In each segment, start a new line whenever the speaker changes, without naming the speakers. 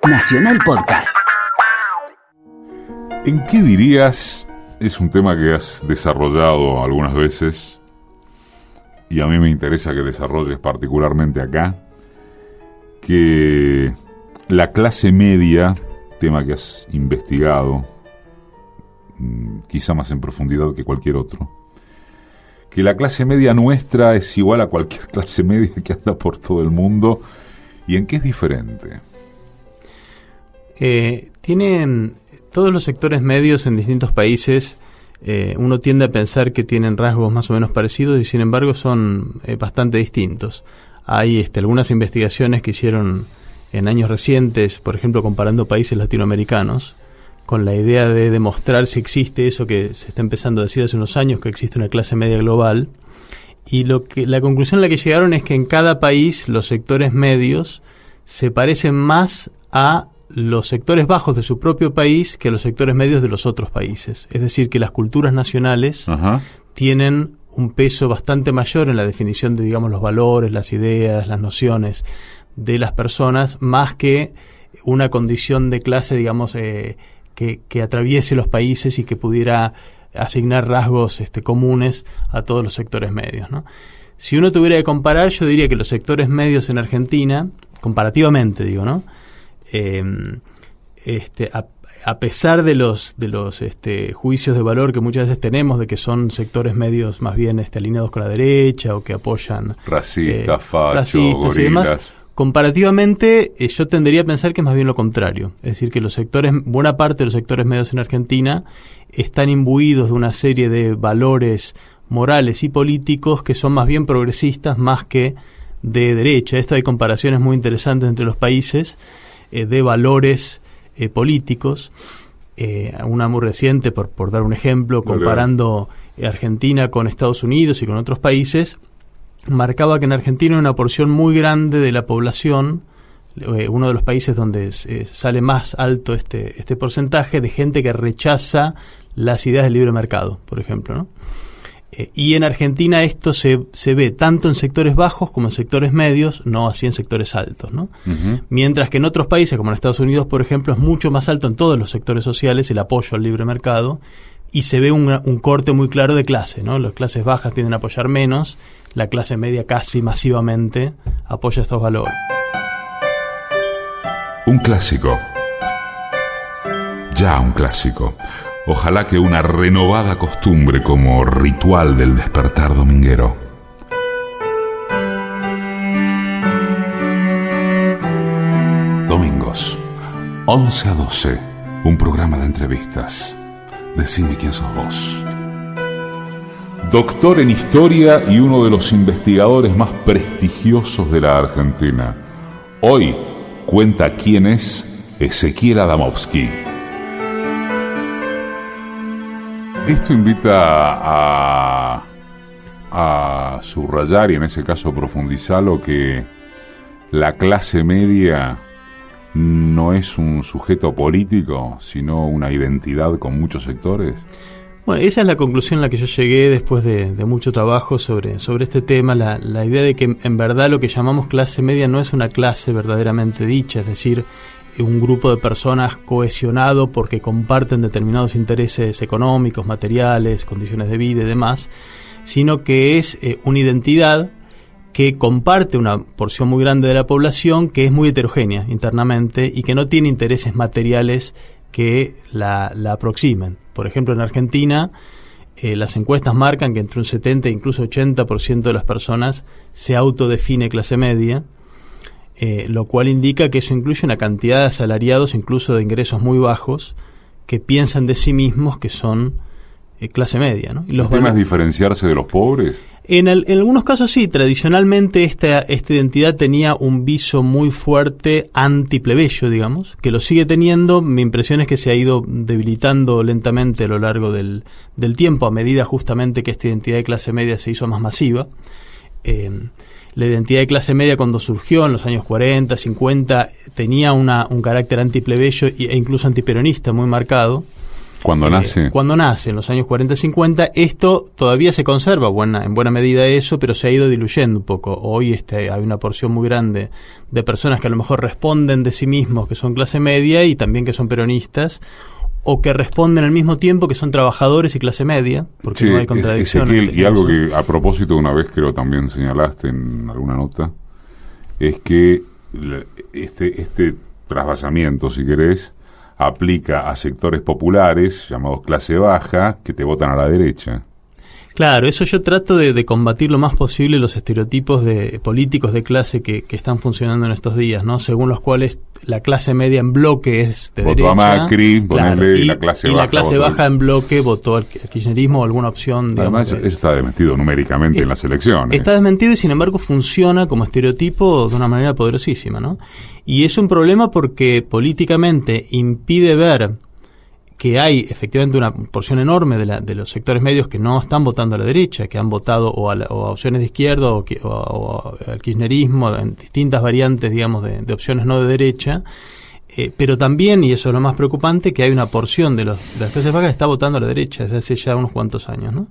Nacional Podcast.
¿En qué dirías? Es un tema que has desarrollado algunas veces y a mí me interesa que desarrolles particularmente acá, que la clase media, tema que has investigado quizá más en profundidad que cualquier otro, que la clase media nuestra es igual a cualquier clase media que anda por todo el mundo. ¿Y en qué es diferente?
Tienen todos los sectores medios en distintos países, uno tiende a pensar que tienen rasgos más o menos parecidos y sin embargo son bastante distintos. Hay algunas investigaciones que hicieron en años recientes, por ejemplo comparando países latinoamericanos, con la idea de demostrar si existe eso que se está empezando a decir hace unos años, que existe una clase media global. Y la conclusión a la que llegaron es que en cada país los sectores medios se parecen más a los sectores bajos de su propio país que a los sectores medios de los otros países. Es decir, que las culturas nacionales tienen un peso bastante mayor en la definición de, digamos, los valores, las ideas, las nociones de las personas, más que una condición de clase, digamos, que atraviese los países y que pudiera asignar rasgos comunes a todos los sectores medios, ¿no? Si uno tuviera que comparar, yo diría que los sectores medios en Argentina, comparativamente digo, ¿no? A pesar de los juicios de valor que muchas veces tenemos de que son sectores medios más bien alineados con la derecha o que apoyan
racistas, fachos, gorilas
y demás, comparativamente yo tendería a pensar que es más bien lo contrario. Es decir, que buena parte de los sectores medios en Argentina están imbuidos de una serie de valores morales y políticos que son más bien progresistas más que de derecha. Esto hay comparaciones muy interesantes entre los países de valores políticos. Una muy reciente, por dar un ejemplo, comparando Argentina con Estados Unidos y con otros países, marcaba que en Argentina hay una porción muy grande de la población, uno de los países donde sale más alto este porcentaje de gente que rechaza las ideas del libre mercado, por ejemplo, ¿no? Y en Argentina esto se ve tanto en sectores bajos como en sectores medios, no así en sectores altos, ¿no? Mientras que en otros países, como en Estados Unidos, por ejemplo, es mucho más alto en todos los sectores sociales el apoyo al libre mercado y se ve un corte muy claro de clase, ¿no? Las clases bajas tienden a apoyar menos, la clase media casi masivamente apoya estos valores.
Un clásico. Ya un clásico. Ojalá que una renovada costumbre como ritual del despertar dominguero. Domingos, 11 a 12, un programa de entrevistas. Decime quién sos vos. Doctor en Historia y uno de los investigadores más prestigiosos de la Argentina. Hoy cuenta quién es Ezequiel Adamovsky. Esto invita a subrayar y en ese caso profundizar lo que la clase media no es un sujeto político, sino una identidad con muchos sectores.
Bueno, esa es la conclusión a la que yo llegué después de mucho trabajo sobre este tema, la idea de que en verdad lo que llamamos clase media no es una clase verdaderamente dicha, es decir, un grupo de personas cohesionado porque comparten determinados intereses económicos, materiales, condiciones de vida y demás, sino que es una identidad que comparte una porción muy grande de la población que es muy heterogénea internamente y que no tiene intereses materiales que la aproximen. Por ejemplo, en Argentina las encuestas marcan que entre un 70 e incluso 80% de las personas se autodefine clase media, lo cual indica que eso incluye una cantidad de asalariados, incluso de ingresos muy bajos, que piensan de sí mismos que son clase media, ¿no? Y
¿El tema es diferenciarse de los pobres?
En algunos casos sí. Tradicionalmente esta identidad tenía un viso muy fuerte antiplebeyo, digamos, que lo sigue teniendo. Mi impresión es que se ha ido debilitando lentamente a lo largo del tiempo, a medida justamente que esta identidad de clase media se hizo más masiva. La identidad de clase media cuando surgió en los años 40, 50, tenía un carácter antiplebeyo e incluso antiperonista muy marcado.
¿Cuándo nace?
Cuando nace, en los años 40-50. Esto todavía se conserva en buena medida eso, pero se ha ido diluyendo un poco. Hoy hay una porción muy grande de personas que a lo mejor responden de sí mismos que son clase media y también que son peronistas, o que responden al mismo tiempo que son trabajadores y clase media, porque no hay contradicción.
Ezequiel, y algo que a propósito una vez creo también señalaste en alguna nota, es que este trasvasamiento, si querés, aplica a sectores populares, llamados clase baja, que te votan a la derecha.
Claro, eso yo trato de combatir lo más posible los estereotipos de políticos de clase que están funcionando en estos días, ¿no? Según los cuales la clase media en bloque es de
votó
derecha.
Votó a Macri,
claro,
y la clase
baja en bloque votó al kirchnerismo o alguna opción.
Además, eso está desmentido numéricamente en las elecciones.
Está desmentido y sin embargo funciona como estereotipo de una manera poderosísima, ¿no? Y es un problema porque políticamente impide ver que hay efectivamente una porción enorme de los sectores medios que no están votando a la derecha, que han votado o a opciones de izquierda o al kirchnerismo, en distintas variantes, digamos, de opciones no de derecha, pero también, y eso es lo más preocupante, que hay una porción de las clases bajas que está votando a la derecha desde hace ya unos cuantos años, ¿no?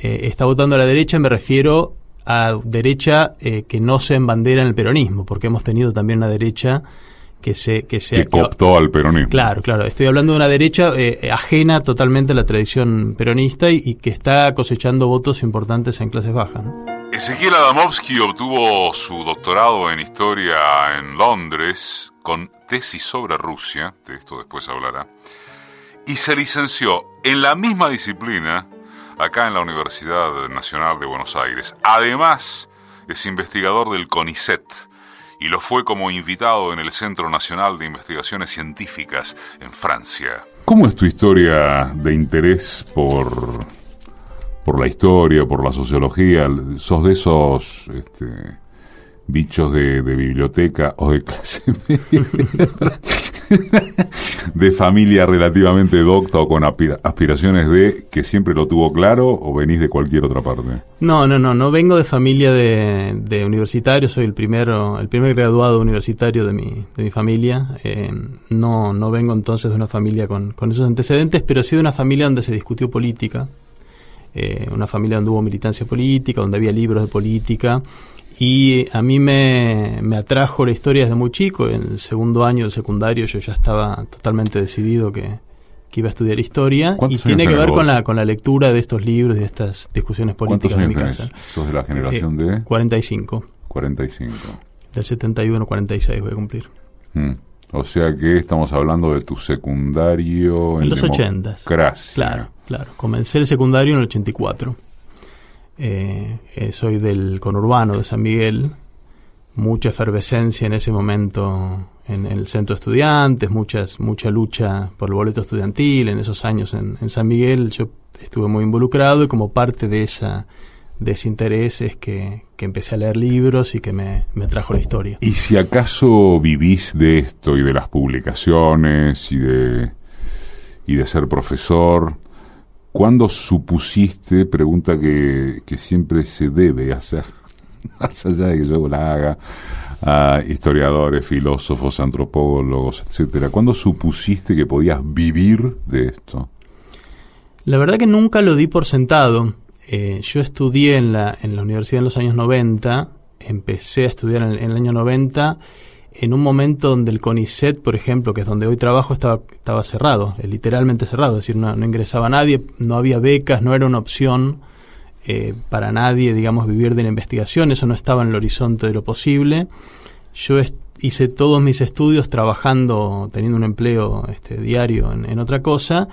Está votando a la derecha, me refiero a derecha que no se embandera en el peronismo, porque hemos tenido también una derecha que
cooptó al peronismo.
Claro, estoy hablando de una derecha ajena totalmente a la tradición peronista y que está cosechando votos importantes en clases bajas, ¿no?
Ezequiel Adamovsky obtuvo su doctorado en historia en Londres con tesis sobre Rusia, de esto después hablará, y se licenció en la misma disciplina acá en la Universidad Nacional de Buenos Aires. Además, es investigador del CONICET, y lo fue como invitado en el Centro Nacional de Investigaciones Científicas en Francia. ¿Cómo es tu historia de interés por la historia, por la sociología? ¿Sos de esos bichos de biblioteca o de clase media? ¿De familia relativamente docta o con aspiraciones de que siempre lo tuvo claro, o venís de cualquier otra parte?
No vengo de familia de universitarios, soy el primer graduado universitario de mi familia. No vengo entonces de una familia con esos antecedentes, pero sí de una familia donde se discutió política, una familia donde hubo militancia política, donde había libros de política. Y a mí me atrajo la historia desde muy chico. En el segundo año del secundario yo ya estaba totalmente decidido que iba a estudiar historia, y tiene que ver con la lectura de estos libros y de estas discusiones políticas en mi casa.
¿Sos de la generación de...?
45.
45.
Del 71, 46 voy a cumplir.
O sea que estamos hablando de tu secundario en
los 80s. Claro. Comencé el secundario en el 84. Soy del conurbano de San Miguel, mucha efervescencia en ese momento en el centro de estudiantes, mucha lucha por el boleto estudiantil en esos años en San Miguel. Yo estuve muy involucrado, y como parte de ese interés es que empecé a leer libros y que me atrajo la historia.
¿Y si acaso vivís de esto y de las publicaciones y de ser profesor? ¿Cuándo supusiste, pregunta que siempre se debe hacer, más allá de que yo la haga a historiadores, filósofos, antropólogos, etcétera, ¿cuándo supusiste que podías vivir de esto?
La verdad que nunca lo di por sentado. Yo estudié en la universidad en los años 90, empecé a estudiar en el año 90, en un momento donde el CONICET, por ejemplo, que es donde hoy trabajo, estaba cerrado, literalmente cerrado, es decir, no ingresaba nadie, no había becas, no era una opción para nadie, digamos, vivir de la investigación, eso no estaba en el horizonte de lo posible. Yo hice todos mis estudios trabajando, teniendo un empleo diario en otra cosa,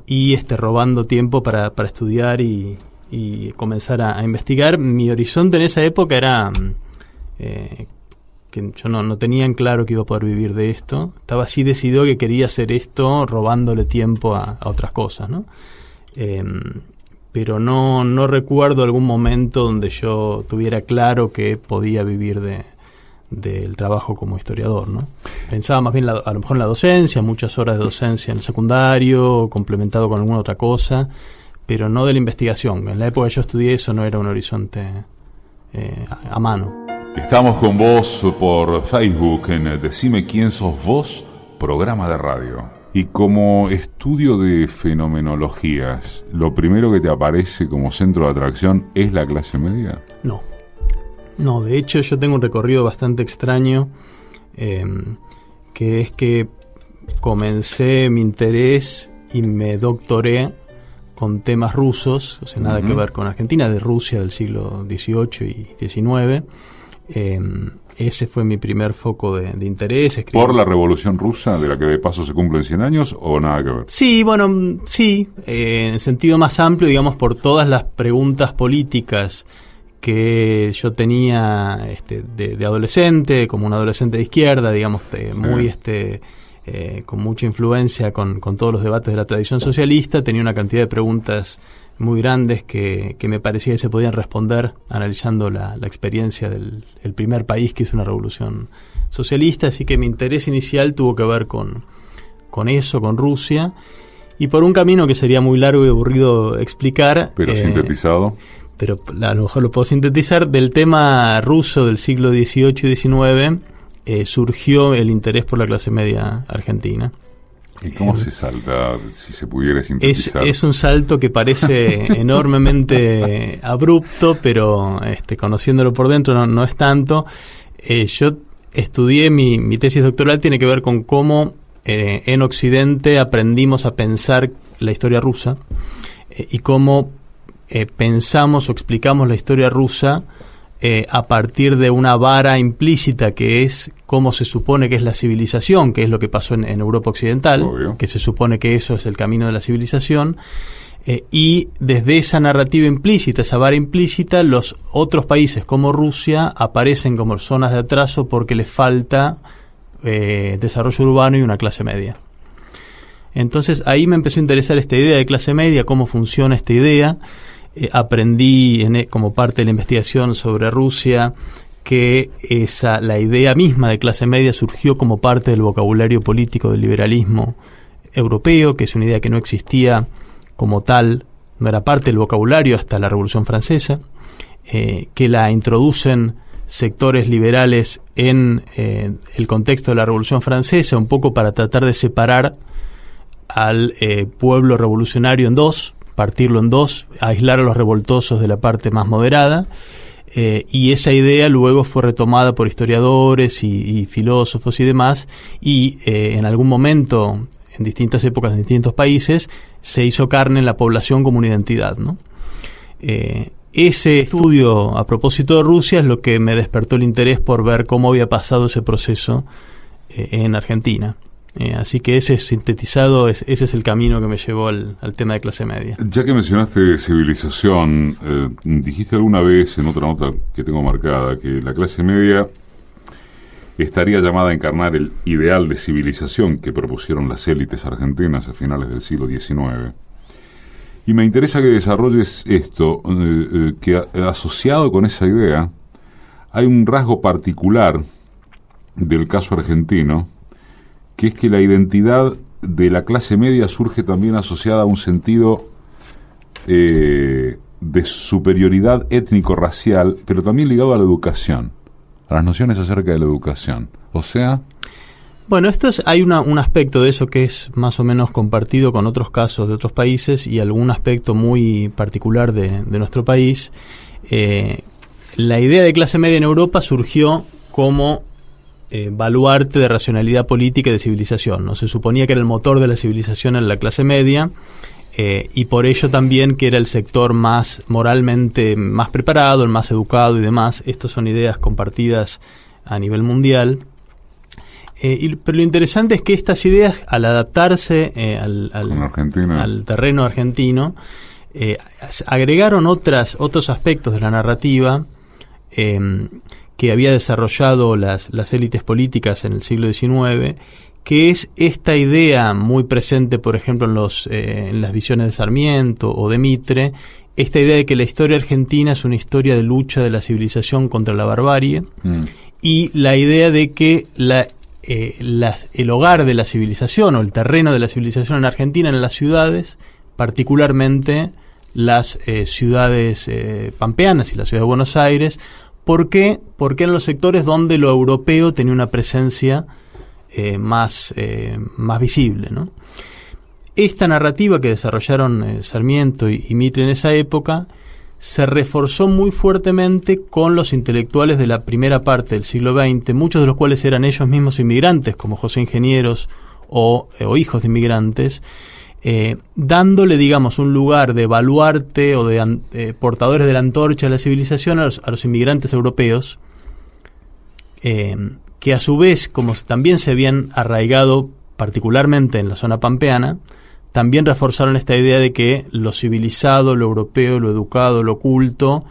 y robando tiempo para estudiar y comenzar a investigar. Mi horizonte en esa época era... que yo no tenía en claro que iba a poder vivir de esto. Estaba así decidido que quería hacer esto robándole tiempo a otras cosas, ¿no? Pero no recuerdo algún momento donde yo tuviera claro que podía vivir del trabajo como historiador, ¿no? Pensaba más bien a lo mejor en la docencia, muchas horas de docencia en el secundario, complementado con alguna otra cosa, pero no de la investigación. En la época que yo estudié eso no era un horizonte a mano.
Estamos con vos por Facebook en Decime quién sos vos, programa de radio. Y como estudio de fenomenologías, ¿lo primero que te aparece como centro de atracción es la clase media?
No, de hecho yo tengo un recorrido bastante extraño, que es que comencé mi interés y me doctoré con temas rusos, o sea, nada que ver con Argentina, de Rusia del siglo XVIII y XIX. Ese fue mi primer foco de interés.
¿Por la Revolución Rusa, de la que de paso se cumplen 100 años, o nada que ver?
Sí, bueno, sí, en sentido más amplio, digamos, por todas las preguntas políticas que yo tenía de adolescente, como un adolescente de izquierda, digamos, muy con mucha influencia con todos los debates de la tradición socialista. Tenía una cantidad de preguntas muy grandes que me parecía que se podían responder analizando la experiencia del primer país que hizo una revolución socialista, así que mi interés inicial tuvo que ver con eso, con Rusia, y por un camino que sería muy largo y aburrido explicar.
Pero sintetizado.
Pero a lo mejor lo puedo sintetizar. Del tema ruso del siglo XVIII y XIX surgió el interés por la clase media argentina.
¿Y cómo se salta, si se pudiera sintetizar?
Es un salto que parece enormemente abrupto, pero conociéndolo por dentro no es tanto. Yo estudié, mi tesis doctoral tiene que ver con cómo en Occidente aprendimos a pensar la historia rusa y cómo pensamos o explicamos la historia rusa a partir de una vara implícita que es cómo se supone que es la civilización, que es lo que pasó en Europa Occidental. Obvio. Que se supone que eso es el camino de la civilización, y desde esa narrativa implícita, esa vara implícita, los otros países como Rusia aparecen como zonas de atraso porque les falta desarrollo urbano y una clase media. Entonces ahí me empezó a interesar esta idea de clase media, cómo funciona esta idea. Aprendí como parte de la investigación sobre Rusia que la idea misma de clase media surgió como parte del vocabulario político del liberalismo europeo, que es una idea que no existía como tal, no era parte del vocabulario hasta la Revolución Francesa, que la introducen sectores liberales en el contexto de la Revolución Francesa, un poco para tratar de separar al pueblo revolucionario en dos, partirlo en dos, aislar a los revoltosos de la parte más moderada, y esa idea luego fue retomada por historiadores y filósofos y demás, y en algún momento, en distintas épocas, en distintos países, se hizo carne en la población como una identidad, ¿no? Ese estudio a propósito de Rusia es lo que me despertó el interés por ver cómo había pasado ese proceso en Argentina. Así que ese sintetizado, ese es el camino que me llevó al tema de clase media.
Ya que mencionaste civilización, dijiste alguna vez en otra nota que tengo marcada que la clase media estaría llamada a encarnar el ideal de civilización que propusieron las élites argentinas a finales del siglo XIX. Y me interesa que desarrolles esto, que asociado con esa idea hay un rasgo particular del caso argentino, que es que la identidad de la clase media surge también asociada a un sentido de superioridad étnico-racial, pero también ligado a la educación, a las nociones acerca de la educación. O sea...
Bueno, hay un aspecto de eso que es más o menos compartido con otros casos de otros países y algún aspecto muy particular de nuestro país. La idea de clase media en Europa surgió como baluarte de racionalidad política y de civilización, ¿no? Se suponía que era el motor de la civilización en la clase media, y por ello también que era el sector más moralmente más preparado, el más educado y demás. Estas son ideas compartidas a nivel mundial. Pero lo interesante es que estas ideas, al adaptarse al terreno argentino, agregaron otros aspectos de la narrativa que había desarrollado las élites políticas en el siglo XIX, que es esta idea muy presente, por ejemplo, en las visiones de Sarmiento o de Mitre, esta idea de que la historia argentina es una historia de lucha de la civilización contra la barbarie, y la idea de que el hogar de la civilización o el terreno de la civilización en Argentina, en las ciudades, particularmente las ciudades pampeanas y la ciudad de Buenos Aires. ¿Por qué? Porque eran los sectores donde lo europeo tenía una presencia más visible, ¿no? Esta narrativa que desarrollaron Sarmiento y Mitre en esa época se reforzó muy fuertemente con los intelectuales de la primera parte del siglo XX, muchos de los cuales eran ellos mismos inmigrantes, como José Ingenieros o hijos de inmigrantes, dándole, digamos, un lugar de baluarte o de portadores de la antorcha de la civilización a los inmigrantes europeos, que a su vez, como también se habían arraigado particularmente en la zona pampeana, también reforzaron esta idea de que lo civilizado, lo europeo, lo educado, lo culto,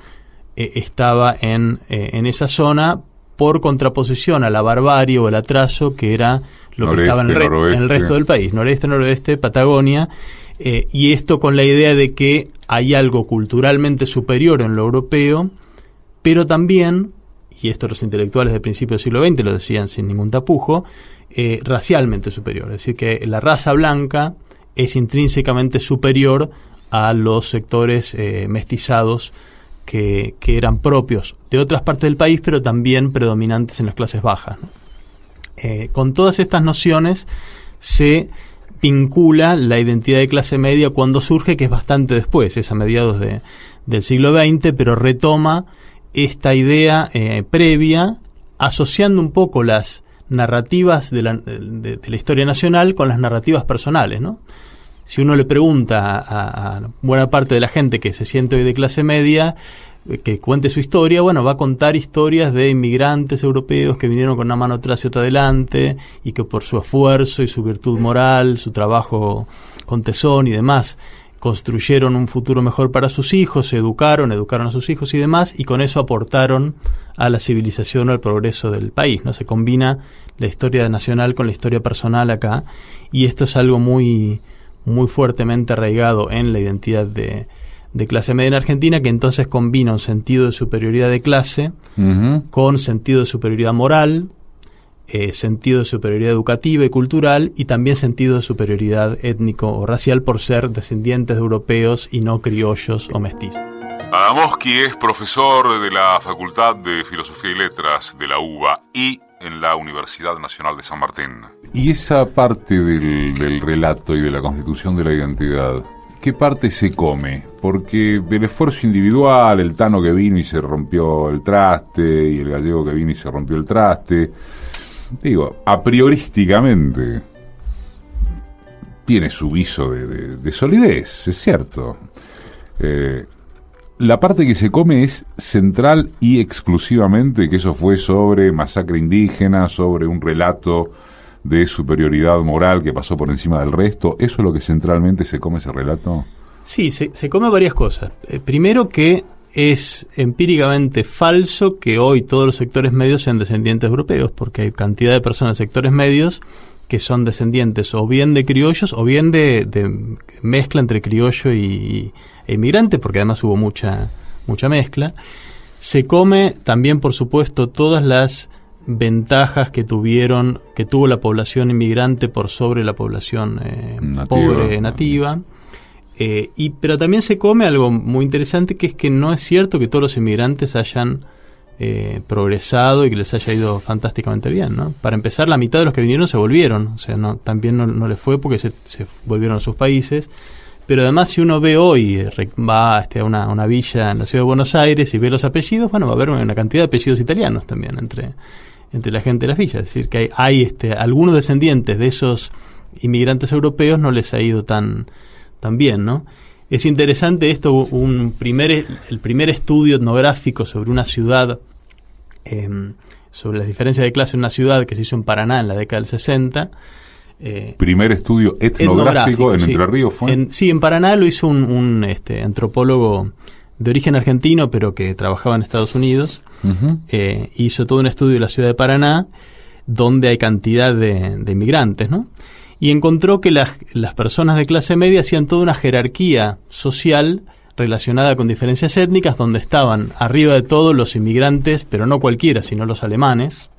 estaba en esa zona, por contraposición a la barbarie o el atraso que era lo noreste, que estaba en el resto del país, noreste, noroeste, Patagonia, y esto con la idea de que hay algo culturalmente superior en lo europeo, pero también, y esto los intelectuales de principios del siglo XX lo decían sin ningún tapujo, racialmente superior, es decir, que la raza blanca es intrínsecamente superior a los sectores mestizados que eran propios de otras partes del país, pero también predominantes en las clases bajas, ¿no? Con todas estas nociones se vincula la identidad de clase media cuando surge, que es bastante después, es a mediados del siglo XX, pero retoma esta idea previa, asociando un poco las narrativas de la historia nacional con las narrativas personales, ¿no? Si uno le pregunta a buena parte de la gente que se siente hoy de clase media, que cuente su historia, bueno, va a contar historias de inmigrantes europeos que vinieron con una mano atrás y otra adelante, y que por su esfuerzo y su virtud moral, su trabajo con tesón y demás, construyeron un futuro mejor para sus hijos, se educaron a sus hijos y demás, y con eso aportaron a la civilización o al progreso del país, ¿no? Se combina la historia nacional con la historia personal acá, y esto es algo muy fuertemente arraigado en la identidad de clase media en Argentina, que entonces combina un sentido de superioridad de clase con sentido de superioridad moral, sentido de superioridad educativa y cultural, y también sentido de superioridad étnico o racial por ser descendientes de europeos y no criollos o mestizos.
Adamowski es profesor de la Facultad de Filosofía y Letras de la UBA y en la Universidad Nacional de San Martín. Y esa parte del relato y de la constitución de la identidad, ¿qué parte se come? Porque el esfuerzo individual, el tano que vino y se rompió el traste, y el gallego que vino y se rompió el traste, digo, a priorísticamente tiene su viso de solidez, es cierto. La parte que se come es central y exclusivamente que eso fue sobre masacre indígena, sobre un relato de superioridad moral que pasó por encima del resto. ¿Eso es lo que centralmente se come ese relato?
Sí, se come varias cosas. Primero, que es empíricamente falso que hoy todos los sectores medios sean descendientes europeos, porque hay cantidad de personas en sectores medios que son descendientes o bien de criollos o bien de mezcla entre criollo e inmigrante, porque además hubo mucha mezcla. Se come también, por supuesto, todas las ventajas que tuvo la población inmigrante por sobre la población pobre nativa. Pero también se come algo muy interesante, que es que no es cierto que todos los inmigrantes hayan progresado y que les haya ido fantásticamente bien, ¿no? Para empezar, la mitad de los que vinieron se volvieron, o sea, también no les fue porque se volvieron a sus países. Pero además, si uno ve hoy, va a una villa en la ciudad de Buenos Aires y ve los apellidos, bueno, va a haber una cantidad de apellidos italianos también entre la gente de las villas. Es decir, que hay algunos descendientes de esos inmigrantes europeos no les ha ido tan bien, ¿no? Es interesante esto, el primer estudio etnográfico sobre una ciudad, sobre las diferencias de clase en una ciudad, que se hizo en Paraná en la década del 60.
Primer estudio etnográfico en Entre Ríos fue.
En Paraná lo hizo un antropólogo de origen argentino, pero que trabajaba en Estados Unidos. Hizo todo un estudio de la ciudad de Paraná, donde hay cantidad de inmigrantes, ¿no? Y encontró que las personas de clase media hacían toda una jerarquía social relacionada con diferencias étnicas, donde estaban arriba de todo los inmigrantes, pero no cualquiera, sino los alemanes.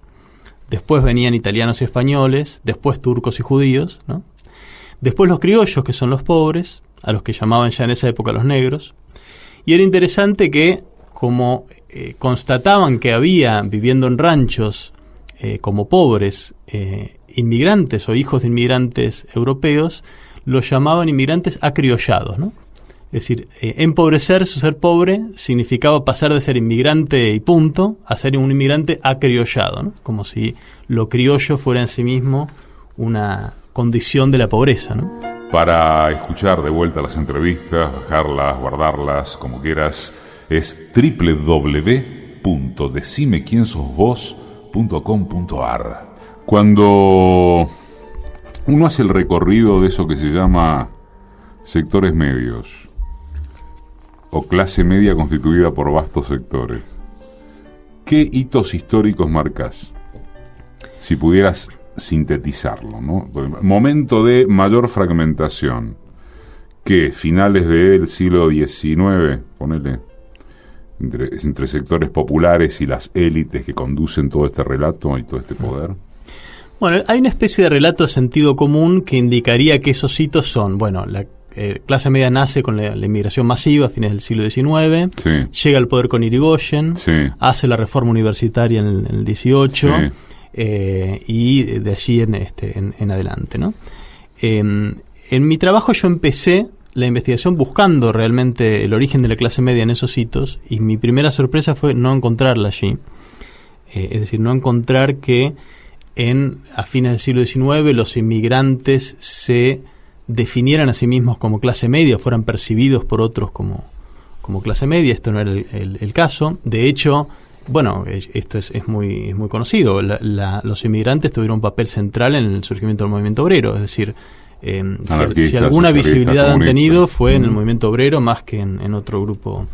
Después venían italianos y españoles, después turcos y judíos, ¿no? Después los criollos, que son los pobres, a los que llamaban ya en esa época los negros. Y era interesante que, como constataban que había, viviendo en ranchos como pobres, inmigrantes o hijos de inmigrantes europeos los llamaban inmigrantes acriollados, ¿no? Es decir, empobrecerse o ser pobre significaba pasar de ser inmigrante y punto a ser un inmigrante acriollado, ¿no? Como si lo criollo fuera en sí mismo una condición de la pobreza, ¿no?
Para escuchar de vuelta las entrevistas, bajarlas, guardarlas, como quieras, es www.decimequiensosvos.com.ar. Cuando uno hace el recorrido de eso que se llama sectores medios, o clase media constituida por vastos sectores, ¿qué hitos históricos marcas? Si pudieras sintetizarlo, ¿no? Momento de mayor fragmentación, que finales del siglo XIX, ponele, entre sectores populares y las élites que conducen todo este relato y todo este poder.
Bueno, hay una especie de relato de sentido común que indicaría que esos hitos son, bueno, la clase media nace con la inmigración masiva a fines del siglo XIX,
sí,
llega al poder con Irigoyen,
sí,
hace la reforma universitaria en el 18, sí, y de allí en adelante, ¿no? En mi trabajo yo empecé la investigación buscando realmente el origen de la clase media en esos hitos, y mi primera sorpresa fue no encontrarla allí. Es decir, no encontrar que a fines del siglo XIX los inmigrantes se definieran a sí mismos como clase media, fueran percibidos por otros como clase media. Esto no era el caso. De hecho, bueno, esto es muy conocido. Los inmigrantes tuvieron un papel central en el surgimiento del movimiento obrero. Es decir, si alguna visibilidad han tenido fue en el movimiento obrero más que en otro grupo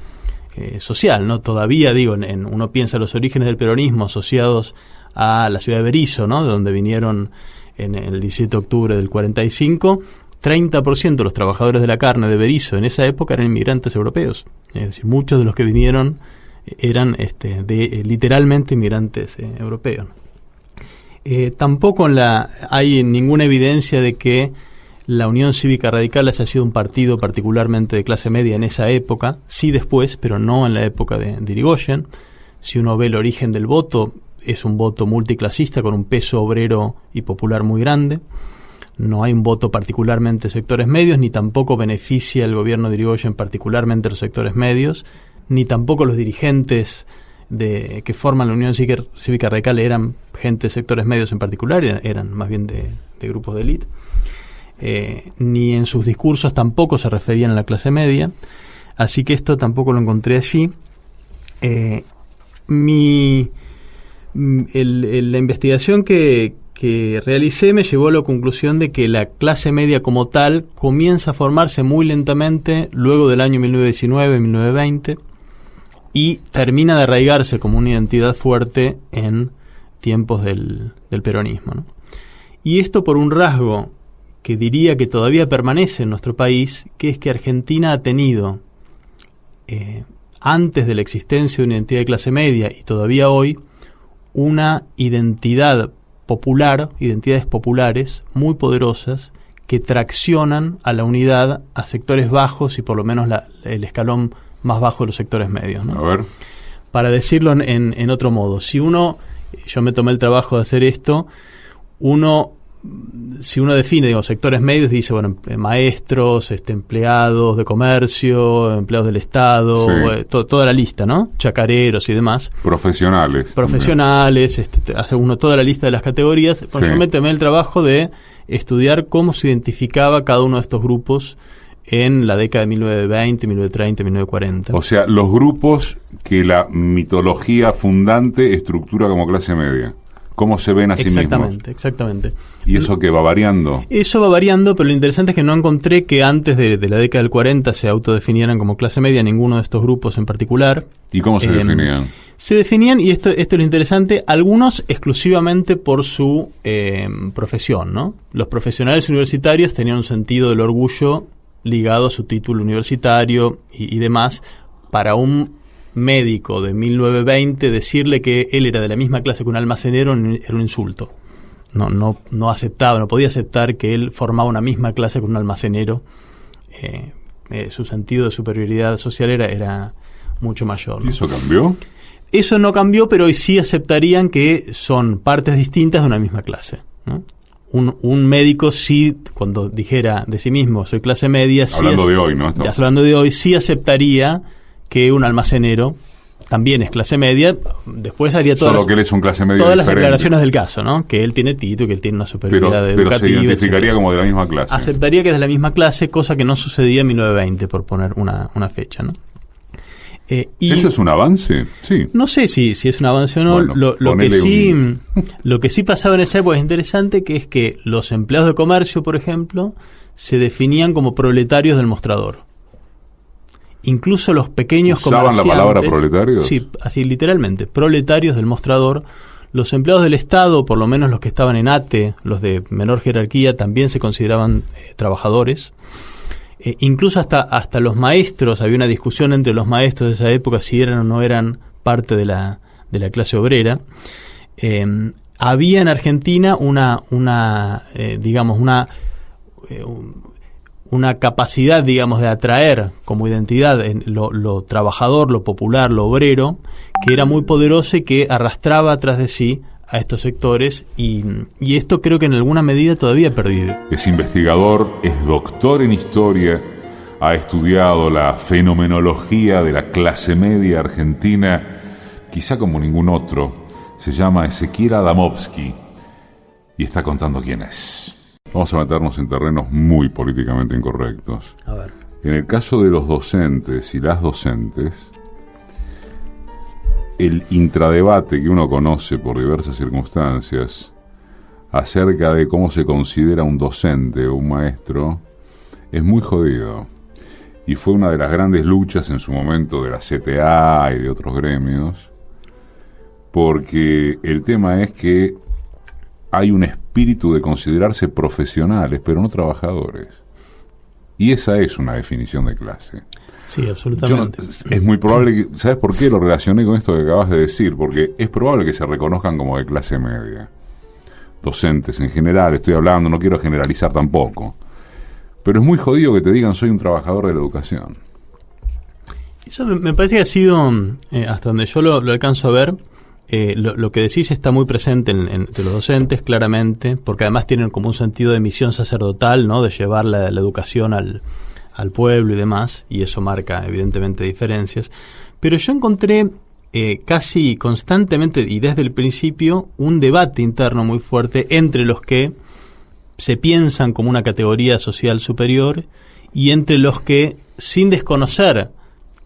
social, ¿no? Todavía, digo, uno piensa en los orígenes del peronismo asociados a la ciudad de Berisso, ¿no? De donde vinieron en el 17 de octubre del 45, 30% de los trabajadores de la carne de Berisso en esa época eran inmigrantes europeos. Es decir, muchos de los que vinieron eran literalmente inmigrantes europeos. Tampoco hay ninguna evidencia de que la Unión Cívica Radical haya sido un partido particularmente de clase media en esa época, sí después, pero no en la época de Irigoyen. Si uno ve el origen del voto, es un voto multiclasista con un peso obrero y popular muy grande. No hay un voto particularmente de sectores medios, ni tampoco beneficia el gobierno de Irigoyen particularmente los sectores medios, ni tampoco los dirigentes que forman la Unión Cívica Radical eran gente de sectores medios en particular, eran más bien de grupos de élite. Ni en sus discursos tampoco se referían a la clase media, así que esto tampoco lo encontré allí. La investigación que realicé me llevó a la conclusión de que la clase media como tal comienza a formarse muy lentamente luego del año 1919-1920 y termina de arraigarse como una identidad fuerte en tiempos del peronismo, ¿no? Y esto por un rasgo que diría que todavía permanece en nuestro país, que es que Argentina ha tenido, antes de la existencia de una identidad de clase media y todavía hoy, una identidad popular, identidades populares muy poderosas que traccionan a la unidad a sectores bajos y por lo menos el escalón más bajo de los sectores medios, ¿no?
A ver.
Para decirlo en otro modo, yo me tomé el trabajo de hacer esto, si uno define, sectores medios, dice, bueno, maestros, empleados de comercio, empleados del Estado, sí, toda la lista, ¿no? Chacareros y demás.
Profesionales,
hace uno toda la lista de las categorías. Bueno, sí, yo me tomé el trabajo de estudiar cómo se identificaba cada uno de estos grupos en la década de 1920, 1930, 1940.
O sea, los grupos que la mitología fundante estructura como clase media. ¿Cómo se ven a sí mismos?
Exactamente.
¿Y eso qué va variando?
Eso va variando, pero lo interesante es que no encontré que antes de la década del 40 se autodefinieran como clase media ninguno de estos grupos en particular.
¿Y cómo se definían?
Se definían, y esto es lo interesante, algunos exclusivamente por su profesión, ¿no? Los profesionales universitarios tenían un sentido del orgullo ligado a su título universitario y demás. Para un médico de 1920 decirle que él era de la misma clase que un almacenero era un insulto. No aceptaba, no podía aceptar que él formaba una misma clase que un almacenero. Su sentido de superioridad social era mucho mayor, ¿no?
¿Y eso cambió?
Eso no cambió, pero hoy sí aceptarían que son partes distintas de una misma clase, ¿no? un médico sí, cuando dijera de sí mismo soy clase media,
hablando de hoy, ¿no?
Hablando de hoy, sí aceptaría que un almacenero también es clase media. Después haría
solo que él es un clase media
todas
diferente.
Las declaraciones del caso, ¿no? Que él tiene título, que él tiene una superioridad educativa.
Pero se identificaría como de la misma clase.
Aceptaría que es de la misma clase, cosa que no sucedía en 1920, por poner una fecha, ¿no?
¿Eso es un avance? Sí.
No sé si es un avance o no.
Bueno,
lo que sí pasaba en esa época es interesante, que es que los empleados de comercio, por ejemplo, se definían como proletarios del mostrador. Incluso los pequeños comerciantes...
¿Usaban la palabra proletarios?
Sí, así literalmente, proletarios del mostrador. Los empleados del Estado, por lo menos los que estaban en ATE, los de menor jerarquía, también se consideraban trabajadores. Incluso hasta los maestros, había una discusión entre los maestros de esa época si eran o no eran parte de la clase obrera. Había en Argentina una capacidad, digamos, de atraer como identidad lo trabajador, lo popular, lo obrero, que era muy poderosa y que arrastraba atrás de sí a estos sectores, y esto creo que en alguna medida todavía pervive.
Es investigador, es doctor en historia, ha estudiado la fenomenología de la clase media argentina, quizá como ningún otro. Se llama Ezequiel Adamovsky y está contando quién es. Vamos a meternos en terrenos muy políticamente incorrectos.
A ver.
En el caso de los docentes y las docentes, el intradebate que uno conoce por diversas circunstancias acerca de cómo se considera un docente o un maestro es muy jodido. Y fue una de las grandes luchas en su momento de la CTA y de otros gremios, porque el tema es que hay un espíritu de considerarse profesionales, pero no trabajadores. Y esa es una definición de clase.
Sí, absolutamente.
Es muy probable que... ¿Sabes por qué lo relacioné con esto que acabas de decir? Porque es probable que se reconozcan como de clase media. Docentes en general, estoy hablando, no quiero generalizar tampoco. Pero es muy jodido que te digan soy un trabajador de la educación.
Eso me parece que ha sido, hasta donde yo lo alcanzo a ver, lo que decís está muy presente entre los docentes, claramente, porque además tienen como un sentido de misión sacerdotal, ¿no? De llevar la educación al pueblo y demás, y eso marca evidentemente diferencias. Pero yo encontré casi constantemente y desde el principio un debate interno muy fuerte entre los que se piensan como una categoría social superior y entre los que, sin desconocer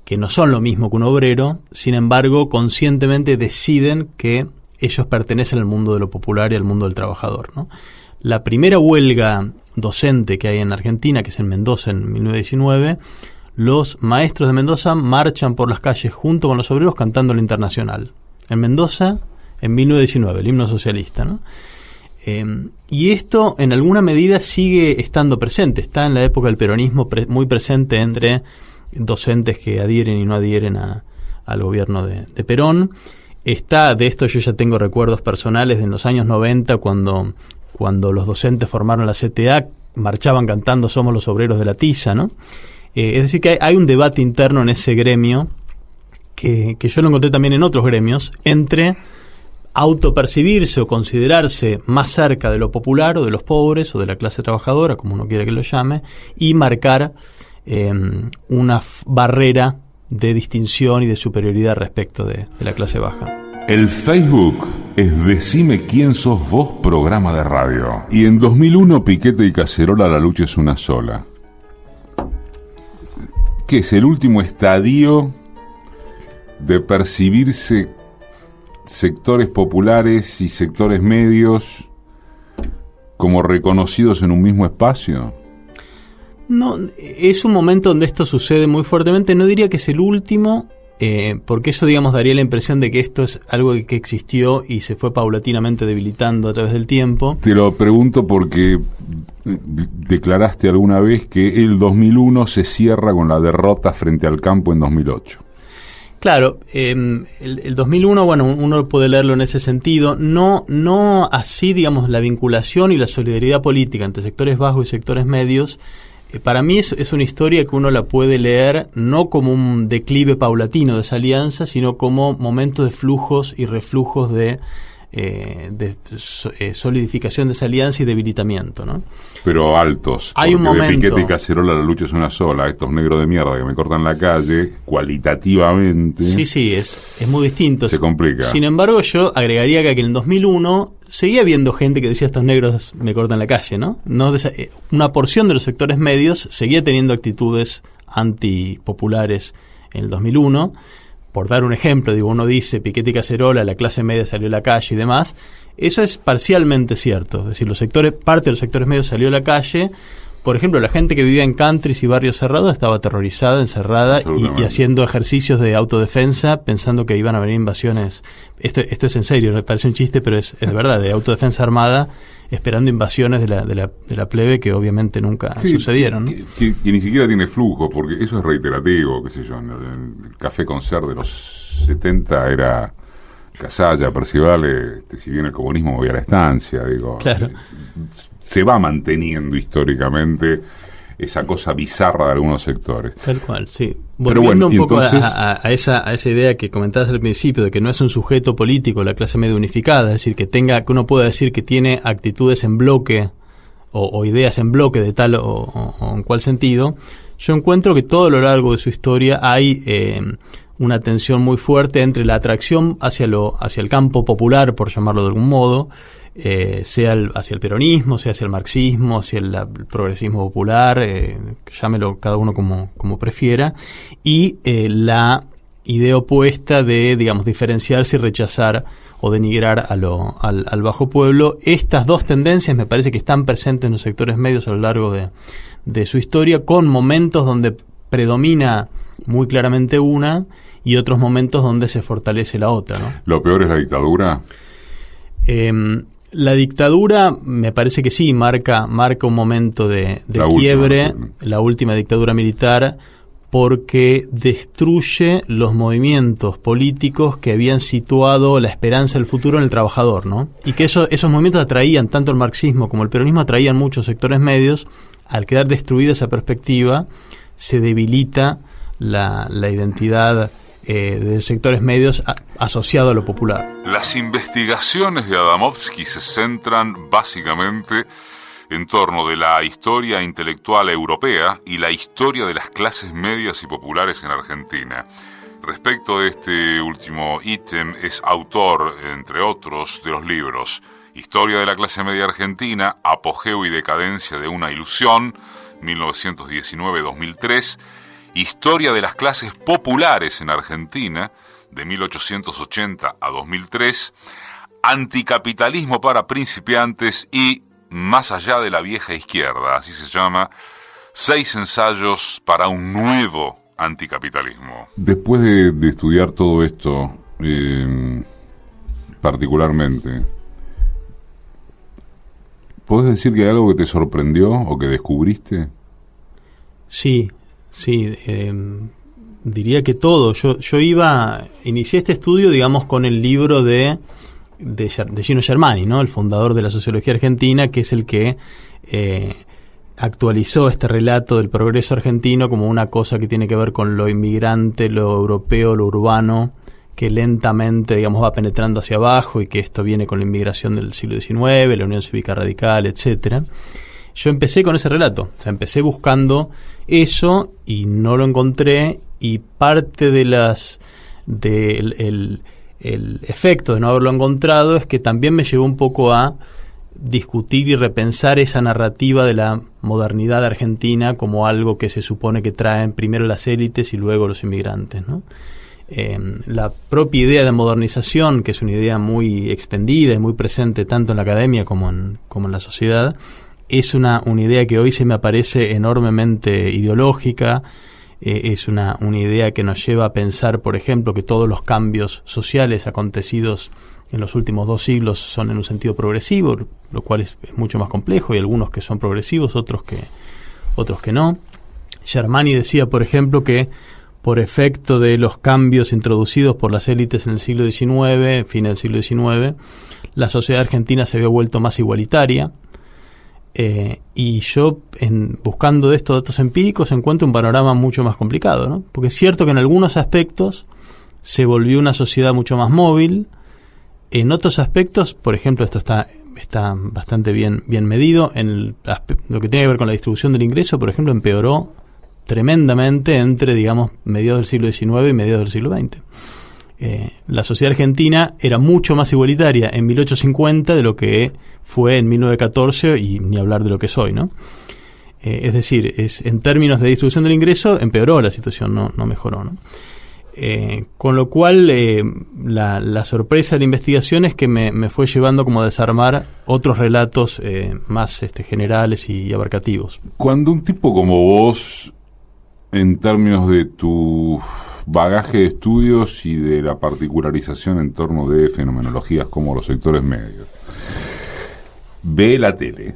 que no son lo mismo que un obrero, sin embargo conscientemente deciden que ellos pertenecen al mundo de lo popular y al mundo del trabajador, ¿no? La primera huelga docente que hay en Argentina, que es en Mendoza en 1919, los maestros de Mendoza marchan por las calles junto con los obreros cantando el Internacional. En Mendoza, en 1919, el himno socialista, ¿no? Y esto en alguna medida sigue estando presente, está en la época del peronismo muy presente entre docentes que adhieren y no adhieren al gobierno de Perón. Está, de esto yo ya tengo recuerdos personales de en los años 90 cuando los docentes formaron la CTA, marchaban cantando Somos los obreros de la tiza, ¿no? Es decir, que hay un debate interno en ese gremio que yo lo encontré también en otros gremios, entre autopercibirse o considerarse más cerca de lo popular o de los pobres o de la clase trabajadora, como uno quiera que lo llame, y marcar una barrera de distinción y de superioridad respecto de la clase baja.
El Facebook es Decime quién sos vos, programa de radio. Y en 2001 Piquete y Cacerola, la lucha es una sola. ¿Qué es el último estadio de percibirse sectores populares y sectores medios como reconocidos en un mismo espacio?
No, es un momento donde esto sucede muy fuertemente. No diría que es el último, porque eso, digamos, daría la impresión de que esto es algo que existió y se fue paulatinamente debilitando a través del tiempo.
Te lo pregunto porque declaraste alguna vez que el 2001 se cierra con la derrota frente al campo en 2008.
Claro, el 2001, bueno, uno puede leerlo en ese sentido, no así, digamos, la vinculación y la solidaridad política entre sectores bajos y sectores medios. Para mí es una historia que uno la puede leer no como un declive paulatino de esa alianza, sino como momentos de flujos y reflujos de solidificación de esa alianza y debilitamiento, ¿no?
Pero altos.
Hay un momento.
De Piquete y Cacerola la lucha es una sola. Estos negros de mierda que me cortan la calle, cualitativamente.
Sí, es muy distinto.
Se complica.
Sin embargo, yo agregaría que en el 2001 seguía habiendo gente que decía estos negros me cortan la calle, ¿no? Una porción de los sectores medios seguía teniendo actitudes antipopulares en el 2001. Por dar un ejemplo, uno dice Piquete y Cacerola, la clase media salió a la calle y demás. Eso es parcialmente cierto. Es decir, parte de los sectores medios salió a la calle. Por ejemplo, la gente que vivía en countries y barrios cerrados estaba aterrorizada, encerrada y haciendo ejercicios de autodefensa, pensando que iban a venir invasiones. Esto es en serio, me parece un chiste, pero es verdad, de autodefensa armada, esperando invasiones de la plebe que obviamente nunca sucedieron, ¿no?
Que ni siquiera tiene flujo, porque eso es reiterativo, qué sé yo. El Café Concert de los 70 era Casalla, Percival, si bien el comunismo movía la estancia,
Claro.
Se va manteniendo históricamente esa cosa bizarra de algunos sectores.
Tal cual, sí.
Pero bueno,
un poco
entonces,
a esa idea que comentabas al principio, de que no es un sujeto político la clase media unificada, es decir, que uno pueda decir que tiene actitudes en bloque o ideas en bloque de tal o en cual sentido. Yo encuentro que todo lo largo de su historia hay una tensión muy fuerte entre la atracción hacia el campo popular, por llamarlo de algún modo, sea hacia el peronismo, sea hacia el marxismo, hacia el progresismo popular, llámelo cada uno como prefiera, y la idea opuesta de, diferenciarse y rechazar o denigrar al bajo pueblo. Estas dos tendencias me parece que están presentes en los sectores medios a lo largo de su historia, con momentos donde predomina muy claramente una y otros momentos donde se fortalece la otra, ¿no?
¿Lo peor es la dictadura?
La dictadura me parece que sí, marca un momento de quiebre, la última dictadura militar, porque destruye los movimientos políticos que habían situado la esperanza del futuro en el trabajador, ¿no? Y que esos movimientos atraían, tanto el marxismo como el peronismo atraían muchos sectores medios. Al quedar destruida esa perspectiva, se debilita la identidad de sectores medios asociado a lo popular.
Las investigaciones de Adamovsky se centran básicamente en torno de la historia intelectual europea y la historia de las clases medias y populares en Argentina. Respecto de este último ítem, es autor, entre otros, de los libros Historia de la clase media argentina, Apogeo y decadencia de una ilusión, 1919-2003, Historia de las clases populares en Argentina, de 1880 a 2003, Anticapitalismo para principiantes y Más allá de la vieja izquierda, así se llama, 6 ensayos para un nuevo anticapitalismo. Después de estudiar todo esto, particularmente, ¿podés decir que hay algo que te sorprendió o que descubriste?
Sí, diría que todo. Yo inicié este estudio, con el libro de Gino Germani, ¿no? El fundador de la sociología argentina, que es el que actualizó este relato del progreso argentino como una cosa que tiene que ver con lo inmigrante, lo europeo, lo urbano, que lentamente, va penetrando hacia abajo, y que esto viene con la inmigración del siglo XIX, la Unión Cívica Radical, etcétera. Yo empecé con ese relato, empecé buscando eso y no lo encontré, y parte el efecto de no haberlo encontrado es que también me llevó un poco a discutir y repensar esa narrativa de la modernidad argentina como algo que se supone que traen primero las élites y luego los inmigrantes, ¿no? La propia idea de modernización, que es una idea muy extendida y muy presente tanto en la academia como en la sociedad, es una idea que hoy se me aparece enormemente ideológica. Es una idea que nos lleva a pensar, por ejemplo, que todos los cambios sociales acontecidos en los últimos 2 siglos son en un sentido progresivo, lo cual es mucho más complejo. Hay algunos que son progresivos, otros que no. Germani decía, por ejemplo, que por efecto de los cambios introducidos por las élites en el siglo XIX, fin del siglo XIX, la sociedad argentina se había vuelto más igualitaria. Y yo, buscando de estos datos empíricos, encuentro un panorama mucho más complicado, ¿no? Porque es cierto que en algunos aspectos se volvió una sociedad mucho más móvil, En otros aspectos, por ejemplo, esto está bastante bien medido. Lo que tiene que ver con la distribución del ingreso, por ejemplo, empeoró tremendamente entre, digamos, mediados del siglo XIX y mediados del siglo XX. La sociedad argentina era mucho más igualitaria en 1850 de lo que fue en 1914 y ni hablar de lo que es hoy, ¿no? Es decir, en términos de distribución del ingreso empeoró la situación, no mejoró, ¿no? Con lo cual la sorpresa de la investigación es que me fue llevando como a desarmar otros relatos más generales y abarcativos.
Cuando un tipo como vos, en términos de tu bagaje de estudios y de la particularización en torno de fenomenologías como los sectores medios, ve la tele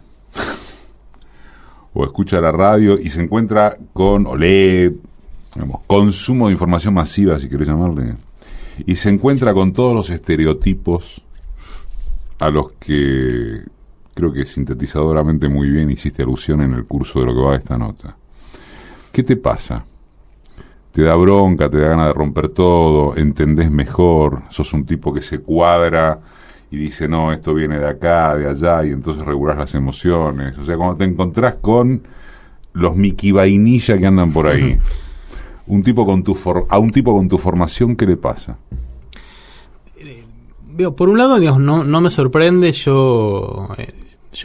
o escucha la radio y se encuentra o lee, digamos, consumo de información masiva, si querés llamarle, y se encuentra con todos los estereotipos a los que creo que sintetizadoramente muy bien hiciste alusión en el curso de lo que va de esta nota. ¿Qué te pasa? ¿Te da bronca, te da ganas de romper todo, entendés mejor, sos un tipo que se cuadra y dice, no, esto viene de acá, de allá, y entonces regulás las emociones? O sea, cuando te encontrás con los Mickey Vainilla que andan por ahí, a un tipo con tu formación, ¿qué le pasa?
Por un lado, digamos, no me sorprende. Yo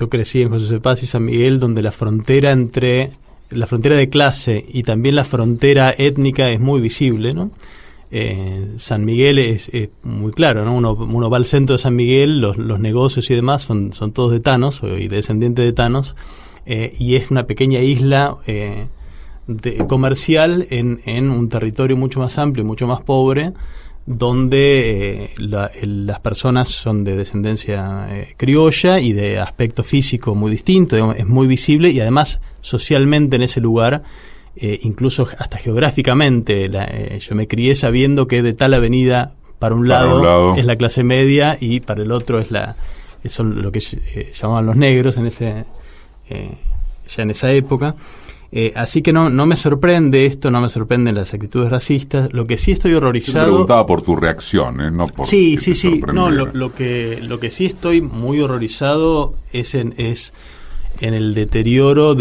crecí en José C. Paz y San Miguel, donde la frontera de clase y también la frontera étnica es muy visible, ¿no? San Miguel es muy claro, ¿no? Uno va al centro de San Miguel, los negocios y demás son todos de tanos y descendientes de tanos, y es una pequeña isla comercial en un territorio mucho más amplio, mucho más pobre, donde las personas son de descendencia criolla y de aspecto físico muy distinto, digamos, es muy visible, y además socialmente en ese lugar, incluso hasta geográficamente, yo me crié sabiendo que de tal avenida para un lado es la clase media y para el otro son lo que llamaban los negros ya en esa época. Así que no me sorprende esto, no me sorprenden las actitudes racistas. Lo que sí estoy horrorizado...
Yo te preguntaba por tu reacción, no por...
Sí. No, lo que sí estoy muy horrorizado es en el deterioro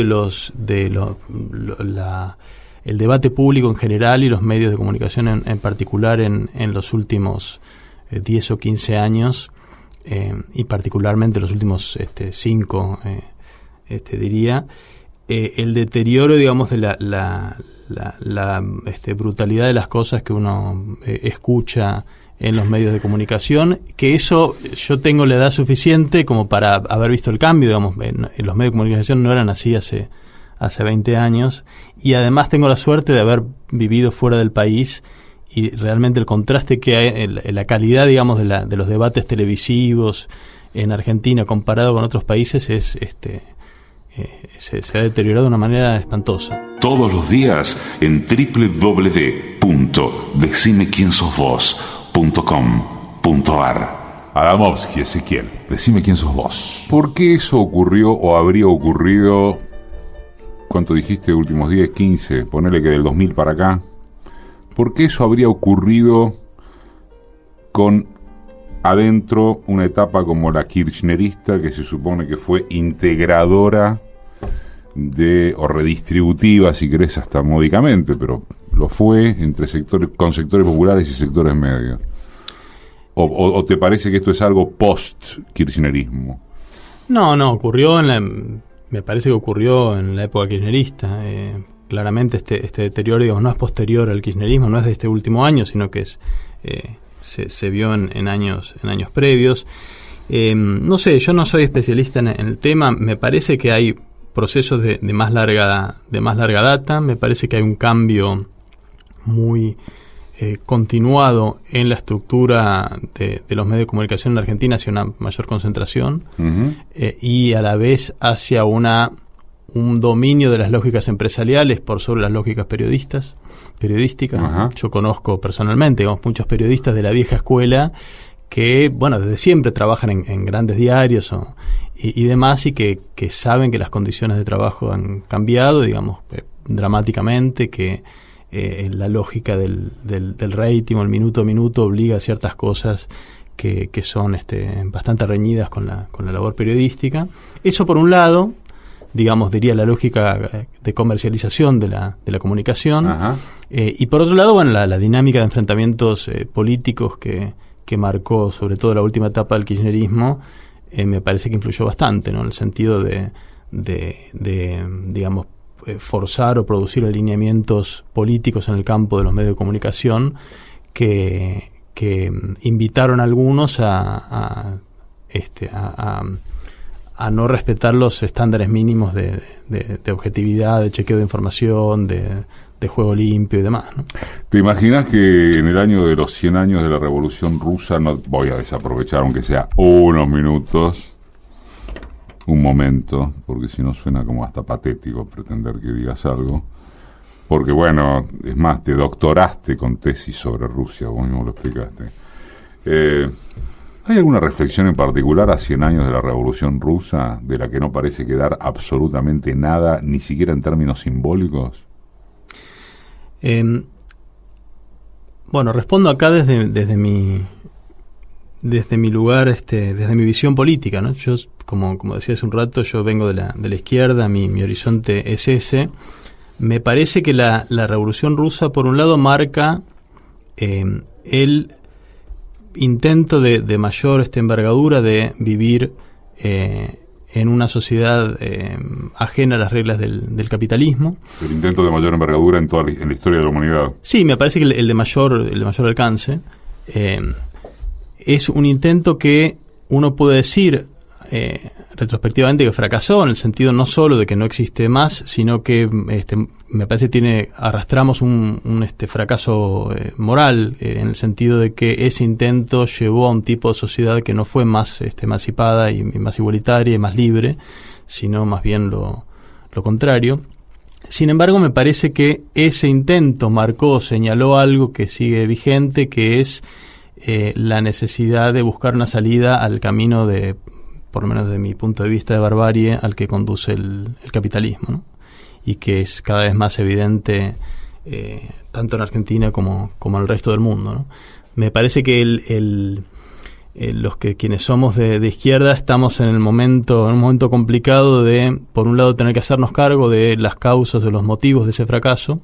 el debate público en general y los medios de comunicación en particular en los últimos 10 o 15 años, y particularmente los últimos 5, diría. El deterioro, digamos, de la brutalidad de las cosas que uno escucha en los medios de comunicación, que eso yo tengo la edad suficiente como para haber visto el cambio, digamos, los medios de comunicación no eran así hace 20 años, y además tengo la suerte de haber vivido fuera del país, y realmente el contraste que hay en la calidad, digamos, de los debates televisivos en Argentina comparado con otros países se ha deteriorado de una manera espantosa.
Todos los días en www.decimequiensosvos.com.ar.
Adamovsky, Ezequiel, decime quién sos vos. ¿Por qué eso ocurrió o habría ocurrido? ¿Cuánto dijiste? Últimos 10, 15, ponele que del 2000 para acá. ¿Por qué eso habría ocurrido con adentro una etapa como la kirchnerista, que se supone que fue integradora o redistributiva, si querés, hasta módicamente, pero lo fue con sectores populares y sectores medios? ¿O te parece que esto es algo post-kirchnerismo? No,
ocurrió me parece que ocurrió en la época kirchnerista. Claramente este deterioro, digamos, no es posterior al kirchnerismo, no es de este último año, sino que se vio en años previos. No sé, yo no soy especialista en el tema. Me parece que hay procesos de más larga data. Me parece que hay un cambio muy continuado en la estructura de los medios de comunicación en Argentina hacia una mayor concentración, y a la vez hacia un dominio de las lógicas empresariales por sobre las lógicas periodísticas. Ajá. Yo conozco personalmente, digamos, muchos periodistas de la vieja escuela que, bueno, desde siempre trabajan en grandes diarios y demás, y que saben que las condiciones de trabajo han cambiado, digamos, dramáticamente, que la lógica del rating o el minuto a minuto obliga a ciertas cosas que son bastante reñidas con la labor periodística. Eso por un lado, digamos, diría la lógica de comercialización de la comunicación.
Ajá.
Y por otro lado, bueno, la dinámica de enfrentamientos políticos que marcó sobre todo la última etapa del kirchnerismo, me parece que influyó bastante, ¿no? En el sentido de digamos, forzar o producir alineamientos políticos en el campo de los medios de comunicación que invitaron a algunos a no respetar los estándares mínimos de objetividad, de chequeo de información, de juego limpio y demás, ¿no?
¿Te imaginas que en el año de los 100 años de la Revolución Rusa, no voy a desaprovechar aunque sea unos minutos, un momento, porque si no suena como hasta patético pretender que digas algo, porque bueno, es más, te doctoraste con tesis sobre Rusia, vos mismo lo explicaste. ¿Hay alguna reflexión en particular a 100 años de la Revolución Rusa de la que no parece quedar absolutamente nada, ni siquiera en términos simbólicos?
Bueno, respondo acá desde mi lugar, desde mi visión política, ¿no? Yo, como decía hace un rato, yo vengo de la izquierda, mi horizonte es ese. Me parece que la Revolución Rusa, por un lado, marca el intento de mayor envergadura de vivir en una sociedad ajena a las reglas del capitalismo.
El intento de mayor envergadura en la historia de la humanidad.
Sí, me parece que el de mayor alcance es un intento que uno puede decir retrospectivamente que fracasó, en el sentido no solo de que no existe más, sino que me parece que arrastramos un fracaso moral, en el sentido de que ese intento llevó a un tipo de sociedad que no fue más emancipada y más igualitaria y más libre, sino más bien lo contrario. Sin embargo, me parece que ese intento señaló algo que sigue vigente, que es la necesidad de buscar una salida al camino por lo menos desde mi punto de vista, de barbarie al que conduce el capitalismo, ¿no? Y que es cada vez más evidente tanto en Argentina como en el resto del mundo, ¿no? Me parece que quienes somos de izquierda estamos en un momento complicado de, por un lado, tener que hacernos cargo de las causas, de los motivos de ese fracaso,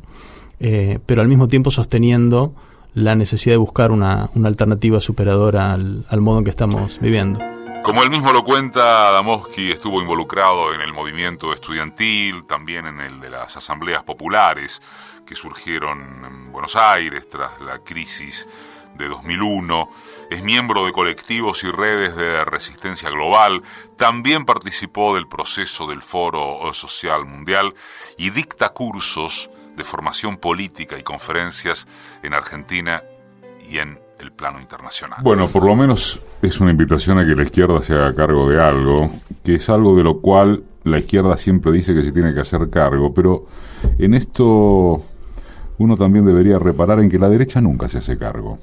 pero al mismo tiempo sosteniendo la necesidad de buscar una alternativa superadora al modo en que estamos viviendo.
Como él mismo lo cuenta, Adamowski estuvo involucrado en el movimiento estudiantil, también en el de las asambleas populares que surgieron en Buenos Aires tras la crisis de 2001. Es miembro de colectivos y redes de resistencia global. También participó del proceso del Foro Social Mundial y dicta cursos de formación política y conferencias en Argentina y en el plano internacional. Bueno, por lo menos es una invitación a que la izquierda se haga cargo de algo, que es algo de lo cual la izquierda siempre dice que se tiene que hacer cargo, pero en esto uno también debería reparar en que la derecha nunca se hace cargo.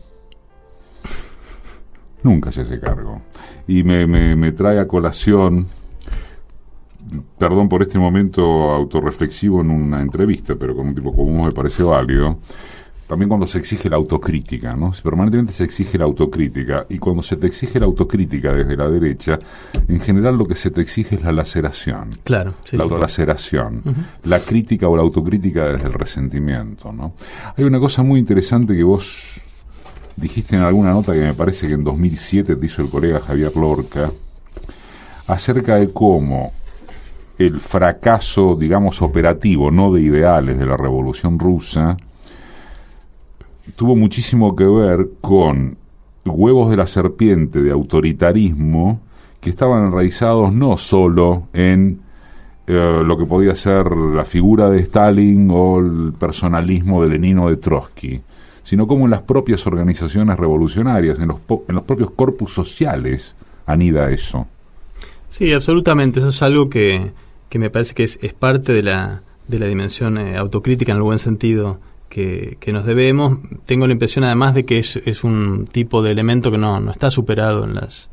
Nunca se hace cargo. Y me trae a colación, perdón por este momento autorreflexivo en una entrevista, pero con un tipo común me parece válido. También cuando se exige la autocrítica, ¿no? Permanentemente se exige la autocrítica, y cuando se te exige la autocrítica desde la derecha, en general lo que se te exige es la laceración.
Claro, sí,
la autolaceración, la crítica o la autocrítica desde el resentimiento, ¿no? Hay una cosa muy interesante que vos dijiste en alguna nota que me parece que en 2007 te hizo el colega Javier Lorca, acerca de cómo el fracaso, digamos, operativo, no de ideales, de la Revolución Rusa, tuvo muchísimo que ver con huevos de la serpiente de autoritarismo que estaban enraizados no solo en lo que podía ser la figura de Stalin o el personalismo de Lenin o de Trotsky, sino como en las propias organizaciones revolucionarias, en los propios corpus sociales anida eso.
Sí, absolutamente. Eso es algo que me parece que es parte de la dimensión autocrítica en el buen sentido que nos debemos. Tengo la impresión además de que es un tipo de elemento que no está superado en las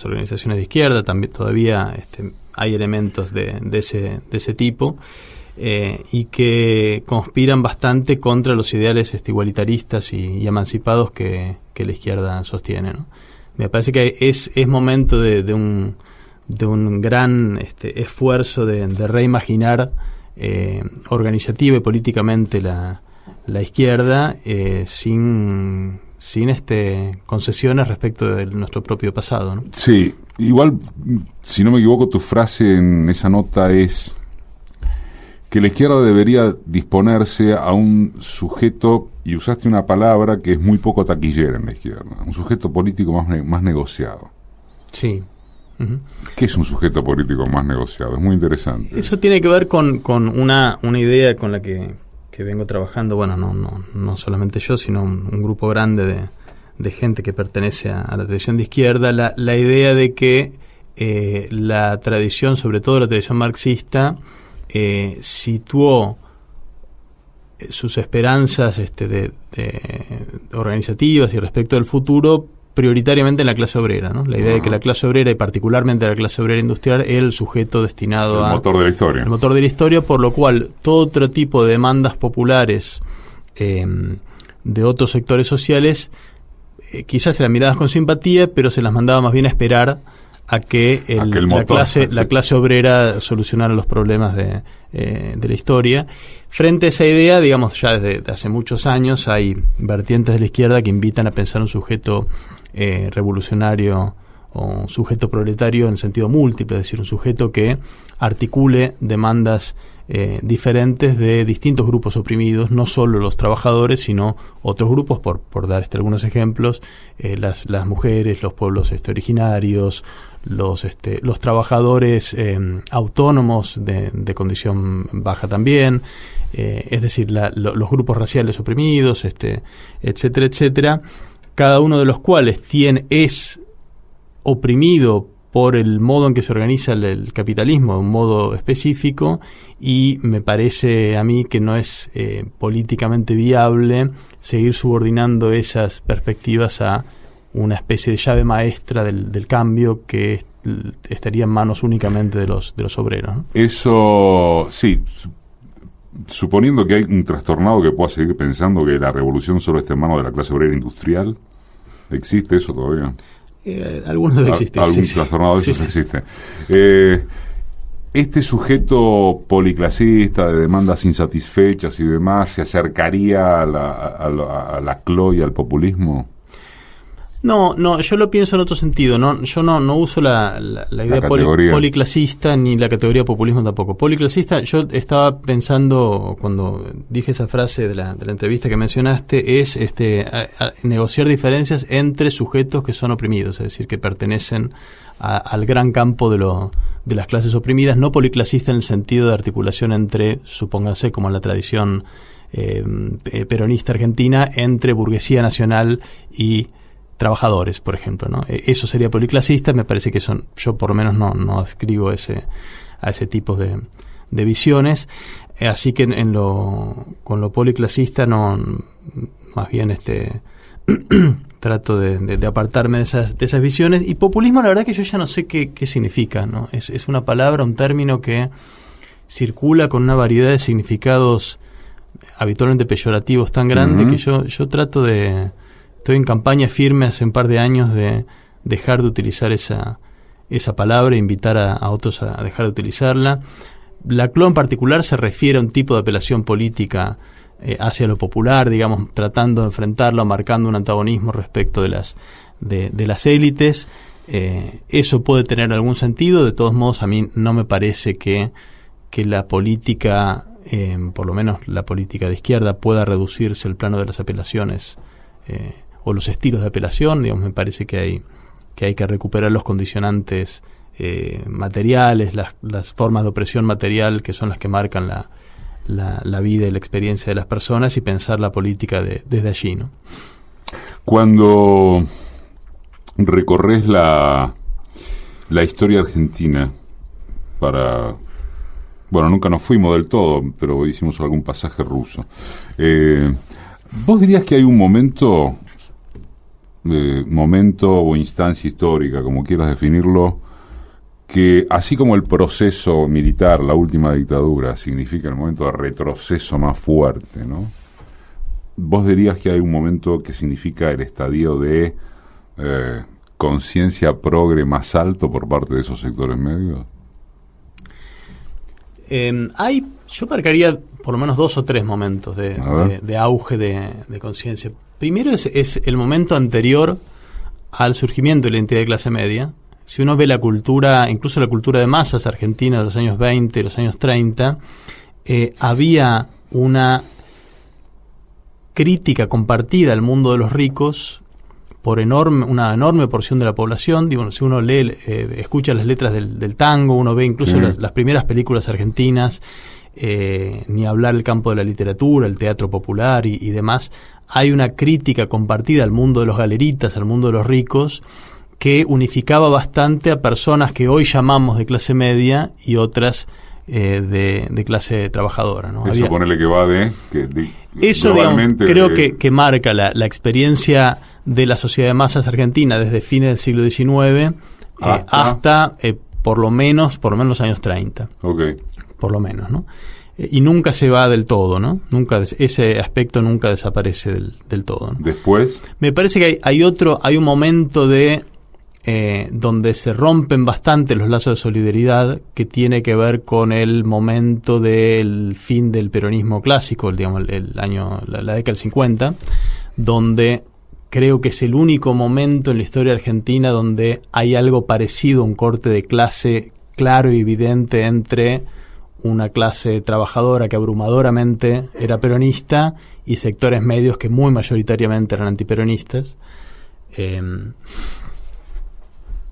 organizaciones de izquierda. También todavía hay elementos de ese tipo y que conspiran bastante contra los ideales igualitaristas y emancipados que la izquierda sostiene, ¿no? Me parece que es momento de un gran esfuerzo de reimaginar organizativa y políticamente la izquierda, sin concesiones respecto de nuestro propio pasado, ¿no?
Sí, igual, si no me equivoco, tu frase en esa nota es que la izquierda debería disponerse a un sujeto, y usaste una palabra que es muy poco taquillera en la izquierda, un sujeto político más negociado.
Sí. Uh-huh.
¿Qué es un sujeto político más negociado? Es muy interesante.
Eso tiene que ver con una idea con la que vengo trabajando, bueno, no solamente yo, sino un grupo grande de gente que pertenece a la tradición de izquierda, la idea de que la tradición, sobre todo la tradición marxista, situó sus esperanzas organizativas y respecto del futuro prioritariamente en la clase obrera, ¿no? La idea de que la clase obrera, y particularmente la clase obrera industrial, es el sujeto destinado
el motor de la historia.
El motor de la historia, por lo cual todo otro tipo de demandas populares de otros sectores sociales quizás eran miradas con simpatía, pero se las mandaba más bien a esperar a que la clase obrera solucionara los problemas de la historia. Frente a esa idea, digamos, ya desde hace muchos años hay vertientes de la izquierda que invitan a pensar un sujeto revolucionario o un sujeto proletario en sentido múltiple, es decir, un sujeto que articule demandas diferentes de distintos grupos oprimidos, no solo los trabajadores, sino otros grupos, por dar algunos ejemplos, las mujeres, los pueblos originarios, los trabajadores autónomos de condición baja también, es decir, los grupos raciales oprimidos, etcétera, etcétera, cada uno de los cuales es oprimido por el modo en que se organiza el capitalismo, de un modo específico, y me parece a mí que no es políticamente viable seguir subordinando esas perspectivas a una especie de llave maestra del cambio que estaría en manos únicamente de los obreros, ¿no?
Eso, sí, suponiendo que hay un trastornado que pueda seguir pensando que la revolución solo está en manos de la clase obrera industrial, ¿existe eso todavía?
Algunos debe existir.
Algún trastornado de esos existe. Este sujeto policlasista de demandas insatisfechas y demás, ¿se acercaría a la CLO y al populismo?
No, yo lo pienso en otro sentido. Yo no uso la idea policlasista ni la categoría populismo tampoco. Policlasista, yo estaba pensando, cuando dije esa frase de la entrevista que mencionaste, es a negociar diferencias entre sujetos que son oprimidos, es decir, que pertenecen al gran campo de las clases oprimidas, no policlasista en el sentido de articulación entre, supóngase, como en la tradición peronista argentina, entre burguesía nacional y trabajadores, por ejemplo, ¿no? Eso sería policlasista. Me parece que yo por lo menos no adscribo a ese tipo de visiones, así que con lo policlasista más bien trato de apartarme de esas visiones. Y populismo, la verdad que yo ya no sé qué significa, ¿no? Es una palabra, un término que circula con una variedad de significados habitualmente peyorativos tan grande que yo trato estoy en campaña firme hace un par de años de dejar de utilizar esa palabra e invitar a otros a dejar de utilizarla. La CLO en particular se refiere a un tipo de apelación política hacia lo popular, digamos, tratando de enfrentarlo, marcando un antagonismo respecto de las élites. Eso puede tener algún sentido. De todos modos, a mí no me parece que la política, por lo menos la política de izquierda, pueda reducirse al plano de las apelaciones o los estilos de apelación. Digamos, me parece que hay que recuperar los condicionantes materiales, las formas de opresión material que son las que marcan la vida y la experiencia de las personas, y pensar la política desde allí, ¿no?
Cuando recorres la historia argentina nunca nos fuimos del todo, pero hicimos algún pasaje ruso. ¿Vos dirías que hay un momento o instancia histórica, como quieras definirlo, que así como el proceso militar, la última dictadura, significa el momento de retroceso más fuerte, ¿no? ¿Vos dirías que hay un momento que significa el estadio de conciencia progre más alto por parte de esos sectores medios?
Yo marcaría por lo menos 2 o 3 momentos de auge de conciencia. Primero es el momento anterior al surgimiento de la identidad de clase media. Si uno ve la cultura, incluso la cultura de masas argentina de los años 20, los años 30, había una crítica compartida al mundo de los ricos por una enorme porción de la población. Digo, si uno lee, escucha las letras del tango, uno ve incluso las primeras películas argentinas, ni hablar el campo de la literatura, el teatro popular y demás, hay una crítica compartida al mundo de los galeritas, al mundo de los ricos, que unificaba bastante a personas que hoy llamamos de clase media y otras de clase trabajadora, ¿no?
Eso ponele que va
eso, digamos, creo que marca la experiencia de la sociedad de masas argentina desde fines del siglo XIX hasta por lo menos los años 30.
Okay.
Por lo menos, ¿no? Y nunca se va del todo, ¿no? Ese aspecto nunca desaparece del todo, ¿no?
Después,
me parece que hay un momento donde se rompen bastante los lazos de solidaridad, que tiene que ver con el momento del fin del peronismo clásico, digamos, la década del 50, donde creo que es el único momento en la historia argentina donde hay algo parecido a un corte de clase claro y evidente entre una clase trabajadora que abrumadoramente era peronista y sectores medios que muy mayoritariamente eran antiperonistas.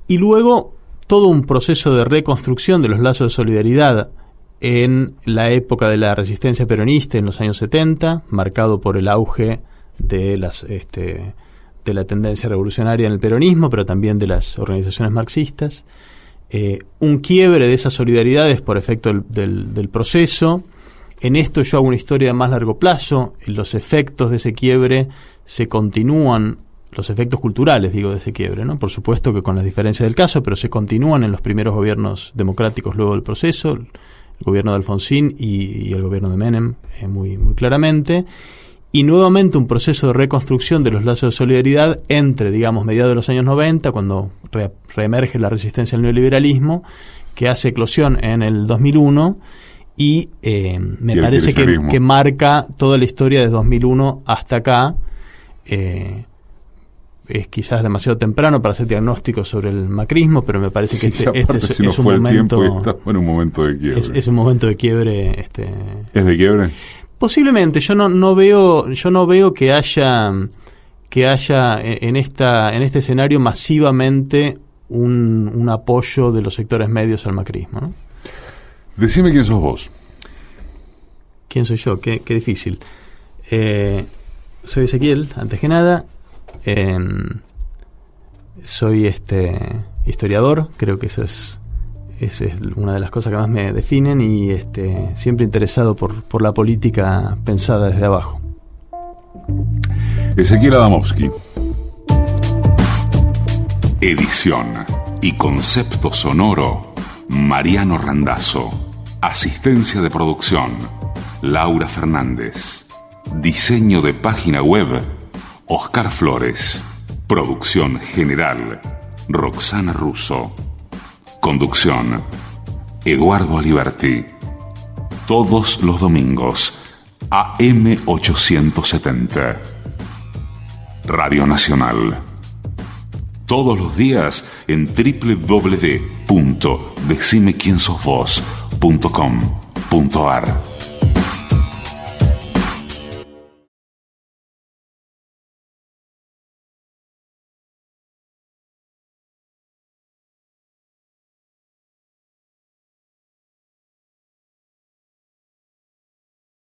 Y luego todo un proceso de reconstrucción de los lazos de solidaridad en la época de la resistencia peronista en los años 70, marcado por el auge de la tendencia revolucionaria en el peronismo, pero también de las organizaciones marxistas. Un quiebre de esas solidaridades por efecto del proceso. En esto yo hago una historia de más largo plazo. Los efectos de ese quiebre se continúan, los efectos culturales, digo, de ese quiebre, ¿no? Por supuesto que con las diferencias del caso, pero se continúan en los primeros gobiernos democráticos luego del proceso, el gobierno de Alfonsín y el gobierno de Menem, muy, muy claramente. Y nuevamente un proceso de reconstrucción de los lazos de solidaridad entre, digamos, mediados de los años 90, cuando reemerge la resistencia al neoliberalismo, que hace eclosión en el 2001, y me parece que marca toda la historia de 2001 hasta acá. Es quizás demasiado temprano para hacer diagnósticos sobre el macrismo, pero me parece que es un momento...
en un momento de quiebre.
Es un momento de quiebre.
¿Es de quiebre?
Posiblemente. Yo no veo que haya en este escenario masivamente un apoyo de los sectores medios al macrismo, ¿no?
Decime quién sos vos.
¿Quién soy yo? Qué difícil. Soy Ezequiel, antes que nada. Soy historiador. Creo que esa es una de las cosas que más me definen, y siempre interesado por la política pensada desde abajo.
Ezequiel Adamovsky.
Edición y concepto sonoro, Mariano Randazzo. Asistencia de producción, Laura Fernández. Diseño de página web, Oscar Flores. Producción general, Roxana Russo. Conducción, Eduardo Aliberti. Todos los domingos, AM 870. Radio Nacional. Todos los días en www.decimequiensosvos.com.ar.